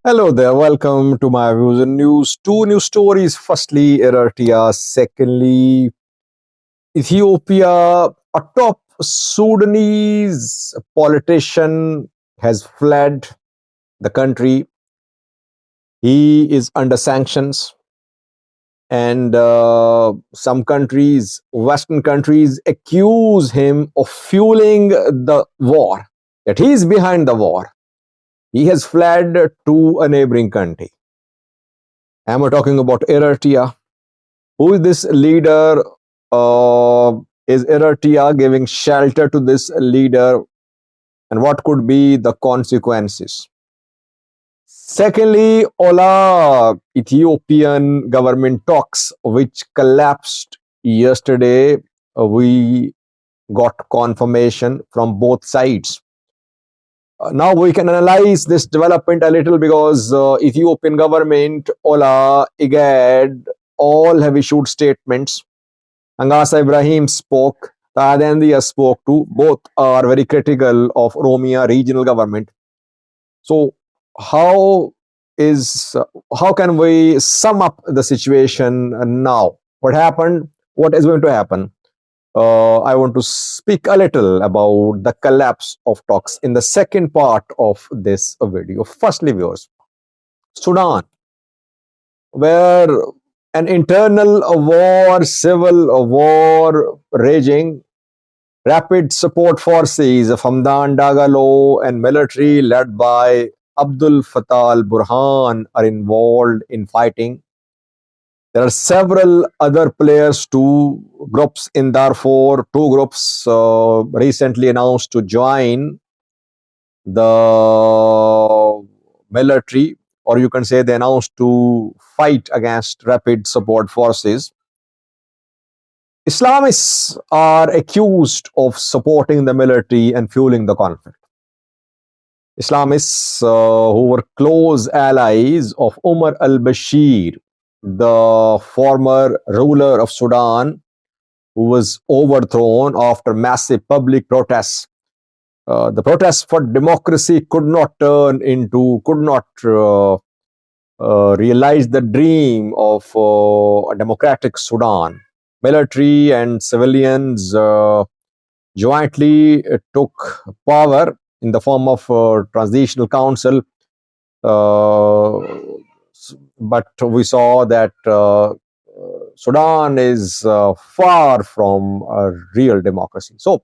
Hello there, welcome to my views and news. Two news stories. Firstly, Eritrea. Secondly, Ethiopia. A top Sudanese politician has fled the country. He is under sanctions, and some countries, Western countries, accuse him of fueling the war, that he is behind the war. He has fled to a neighboring country. Am I talking about Eritrea? Who is this leader? Is Eritrea giving shelter to this leader? And what could be the consequences? Secondly, OLA Ethiopian government talks, which collapsed yesterday. We got confirmation from both sides. Now we can analyze this development a little because Ethiopian government, OLA, IGAD, all have issued statements. Angasa Ibrahim spoke, Tadendia spoke too. Both are very critical of Oromia regional government. So how can we sum up the situation now? What happened? What is going to happen? I want to speak a little about the collapse of talks in the second part of this video. Firstly, viewers, Sudan, where an internal war, civil war raging, rapid support forces of Hamdan Dagalo and military led by Abdul Fattah al-Burhan are involved in fighting. There are several other players, two groups in Darfur, two groups recently announced to join the military, or you can say they announced to fight against rapid support forces. Islamists are accused of supporting the military and fueling the conflict. Islamists who were close allies of Umar al-Bashir, the former ruler of Sudan, who was overthrown after massive public protests. The protests for democracy could not realize the dream of a democratic Sudan. Military and civilians jointly took power in the form of transitional council. But we saw that Sudan is far from a real democracy. So,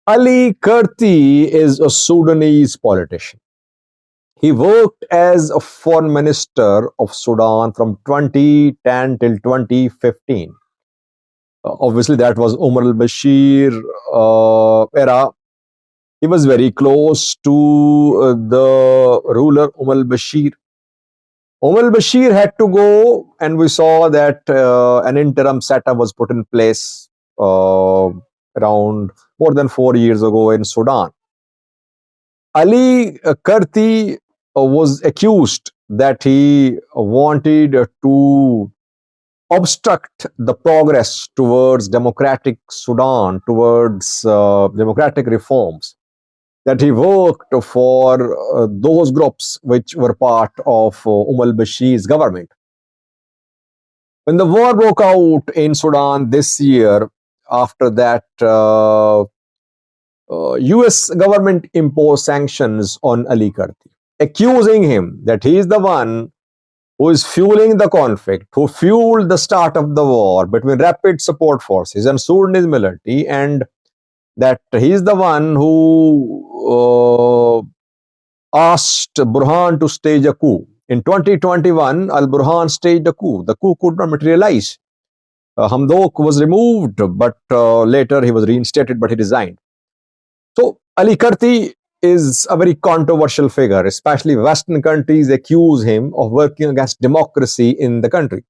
Ali Karti is a Sudanese politician. He worked as a foreign minister of Sudan from 2010 till 2015. Obviously, that was Umar al-Bashir era. He was very close to the ruler Umar al-Bashir. Umar al-Bashir had to go, and we saw that an interim setup was put in place around more than 4 years ago in Sudan. Ali Karti was accused that he wanted to obstruct the progress towards democratic Sudan, towards democratic reforms, that he worked for those groups which were part of Umar al-Bashir's government. When the war broke out in Sudan this year, after that, US government imposed sanctions on Ali Karti, accusing him that he is the one who is fueling the conflict, who fueled the start of the war between rapid support forces and Sudanese military, and that he is the one who asked Burhan to stage a coup. In 2021, al-Burhan staged a coup. The coup could not materialize. Hamdok was removed, but later he was reinstated, but he resigned. So Ali Karti is a very controversial figure, especially Western countries accuse him of working against democracy in the country.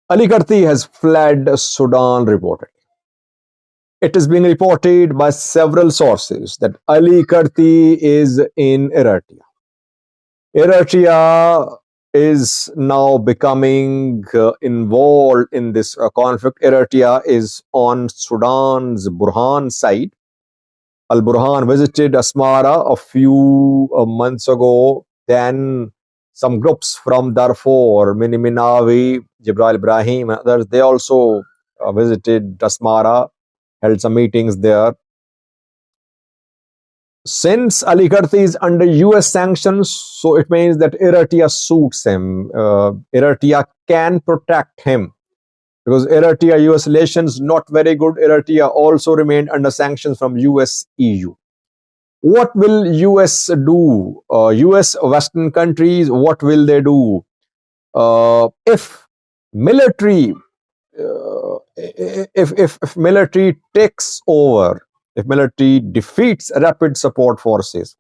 Ali Karti has fled Sudan reportedly. It is being reported by several sources that Ali Karti is in Eritrea. Eritrea is now becoming involved in this conflict. Eritrea is on Sudan's Burhan side. Al-Burhan visited Asmara a few months ago Then some groups from Darfur, Minawi, Jibril Ibrahim, and others, they also visited Asmara, held some meetings there. Since Ali Karti is under US sanctions, so it means that Eritrea suits him. Eritrea can protect him because Eritrea US relations not very good. Eritrea also remained under sanctions from US EU. What will US do? US Western countries, what will they do? If military if military takes over, if military defeats rapid support forces,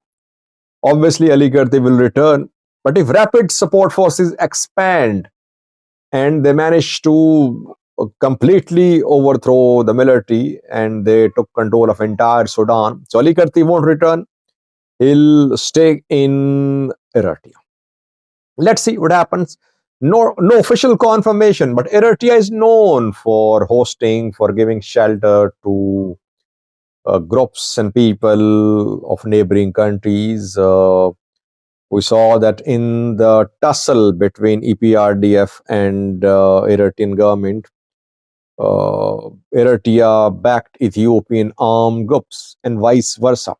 obviously Ali Karti will return. But if rapid support forces expand and they manage to completely overthrow the military and they took control of entire Sudan, so Ali Karti won't return. He'll stay in Eritrea. Let's see what happens. No official confirmation, but Eritrea is known for hosting, for giving shelter to groups and people of neighboring countries. We saw that in the tussle between EPRDF and Eritrean government, Eritrea backed Ethiopian armed groups and vice versa.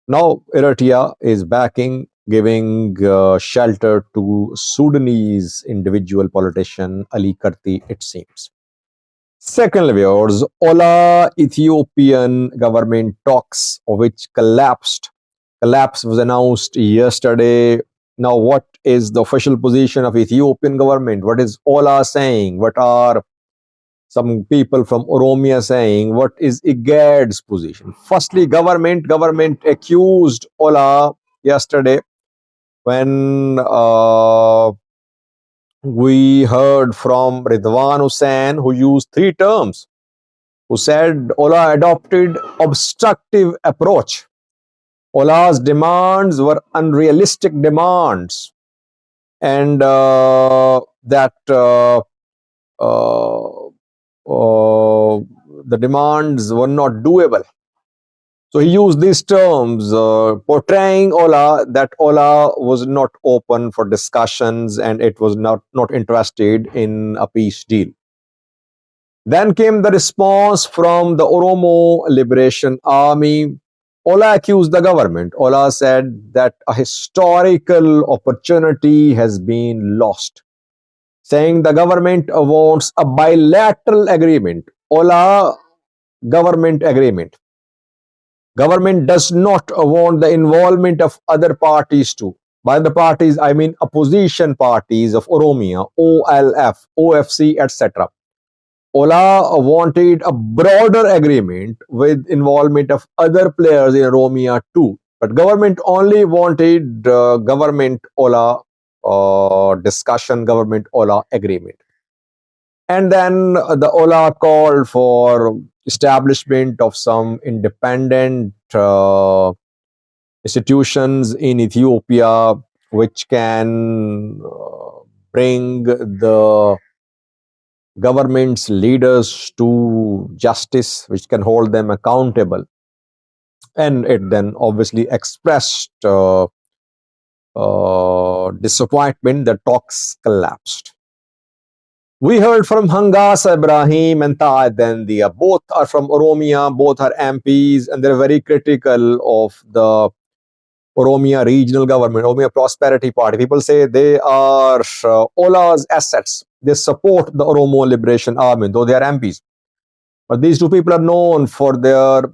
Now Eritrea is backing, giving shelter to Sudanese individual politician Ali Karti, it seems. Second, viewers, OLA Ethiopian government talks, which collapsed. Collapse was announced yesterday. Now, what is the official position of Ethiopian government? What is OLA saying? What are some people from Oromia saying? What is IGAD's position? Firstly, government accused OLA yesterday when we heard from Ridwan Hussain, who used three terms, who said OLA adopted obstructive approach. OLA's demands were unrealistic demands, and that the demands were not doable. So he used these terms, portraying OLA, that OLA was not open for discussions and it was not interested in a peace deal. Then came the response from the Oromo Liberation Army. OLA accused the government. OLA said that a historical opportunity has been lost, saying the government wants a bilateral agreement. OLA government agreement. Government does not want the involvement of other parties too. By the parties, I mean opposition parties of Oromia, OLF, OFC, etc. OLA wanted a broader agreement with involvement of other players in Oromia too. But government only wanted government OLA discussion, government OLA agreement. And then the OLA called for establishment of some independent institutions in Ethiopia which can bring the government's leaders to justice, which can hold them accountable. And it then obviously expressed disappointment that talks collapsed. We heard from Hangasa Ibrahim and Taad Dendia. Both are from Oromia, both are MPs, and they're very critical of the Oromia regional government, Oromia Prosperity Party. People say they are OLA's assets. They support the Oromo Liberation Army, though they are MPs. But these two people are known for their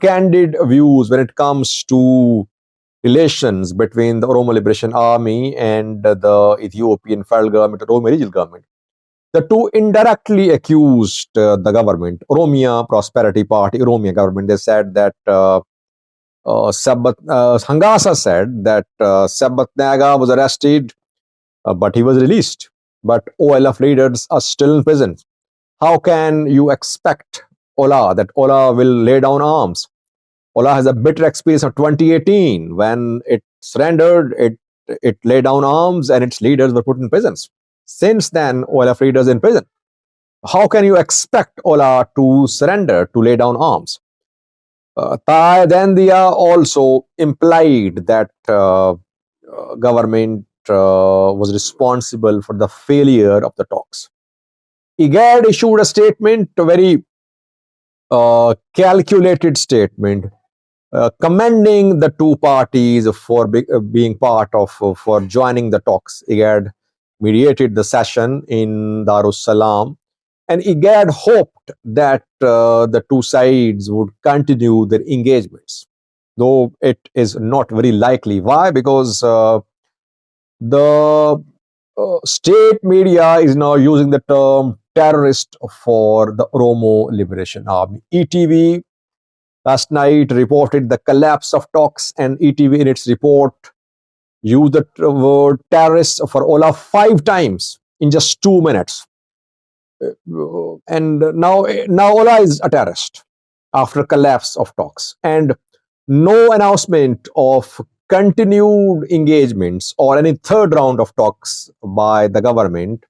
candid views when it comes to relations between the Oromo Liberation Army and the Ethiopian federal government, Oromo regional government. The two indirectly accused the government, Oromia Prosperity Party, Oromia government. They said that Hangasa said that Sabbat Naga was arrested, but he was released. But OLF leaders are still in prison. How can you expect OLA that OLA will lay down arms? OLA has a bitter experience of 2018 when it surrendered, it laid down arms, and its leaders were put in prisons. Since then, OLF leaders in prison. How can you expect OLA to surrender, to lay down arms? Taad Dendia also implied that government was responsible for the failure of the talks. IGAD issued a statement, a very calculated statement, commending the two parties for being part of, for joining the talks. IGAD mediated the session in Darussalam, and IGAD hoped that the two sides would continue their engagements, though it is not very likely. Why? Because the state media is now using the term terrorist for the Oromo Liberation Army. ETV last night reported the collapse of talks, and ETV in its report used the word terrorist for OLA 5 times in just 2 minutes. And now OLA is a terrorist after collapse of talks, and no announcement of continued engagements or any third round of talks by the government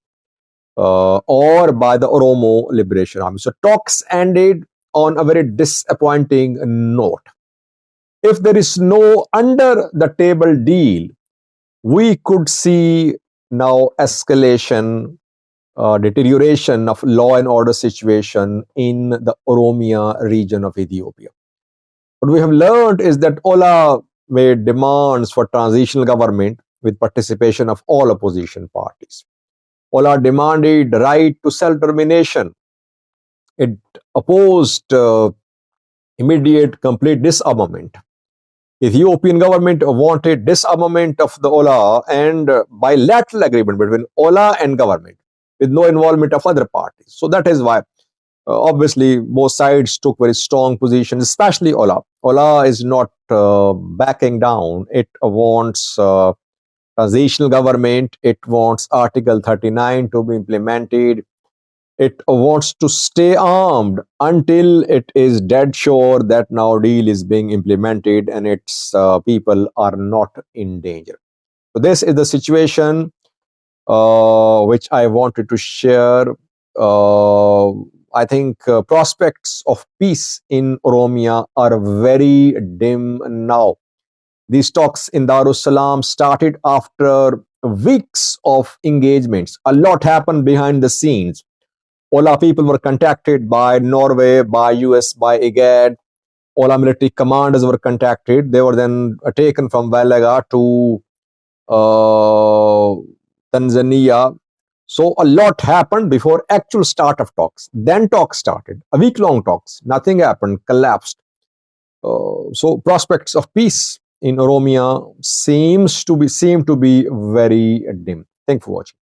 or by the Oromo Liberation Army. So talks ended on a very disappointing note. If there is no under the table deal, we could see now escalation, deterioration of law and order situation in the Oromia region of Ethiopia. What we have learned is that OLA made demands for transitional government with participation of all opposition parties. OLA demanded right to self-determination. It opposed immediate complete disarmament. Ethiopian government wanted disarmament of the OLA and bilateral agreement between OLA and government with no involvement of other parties. So that is why obviously both sides took very strong positions, especially OLA. OLA is not backing down. It wants transitional government. It wants Article 39 to be implemented. It wants to stay armed until it is dead sure that now deal is being implemented and its people are not in danger. So this is the situation which I wanted to share. I think prospects of peace in Oromia are very dim now. These talks in Darussalam started after weeks of engagements. A lot happened behind the scenes. OLA people were contacted by Norway, by US, by IGAD. OLA military commanders were contacted. They were then taken from Valaga to Tanzania. So a lot happened before actual start of talks. Then talks started, a week-long talks. Nothing happened, collapsed. So prospects of peace in Oromia seem to be very dim. Thanks for watching.